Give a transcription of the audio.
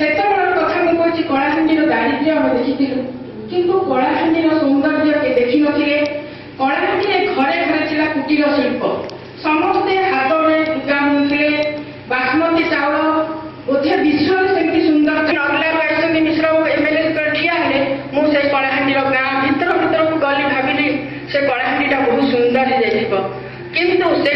ସେତେବେଳର କଥା ମୁଁ କହୁଛି, କଳାହାଣ୍ଡିର ଦାରିଦ୍ର୍ୟ ଆମେ ଦେଖିଥିଲୁ, କିନ୍ତୁ କଳାହାଣ୍ଡିର ସୌନ୍ଦର୍ଯ୍ୟ କେ ଦେଖିନଥିଲେ। କଳାହାଣ୍ଡିରେ ଘରେ ଘରେ ଥିଲା କୁଟୀର ଶିଳ୍ପ, ସମସ୍ତେ ହାତରେ ଲୁଗା ବୁଣୁଥିଲେ। ବାସମତୀ ଚାଉଳ ବୋଧେ ବିଶ୍ୱରେ ସେମିତି ସୁନ୍ଦର ନଗଲାରୁ ଆଇଛନ୍ତି ମିଶ୍ର ଏମଏଲଏ ଠିଆ ହେଲେ, ମୁଁ ସେ କଳାହାଣ୍ଡିର ଗାଁ ଭିତରକୁ ଗଲି, ଭାବିଲି ସେ କଳାହାଣ୍ଡିଟା ବହୁତ ସୁନ୍ଦର ହେଇଯାଇଥିବ, କିନ୍ତୁ ସେ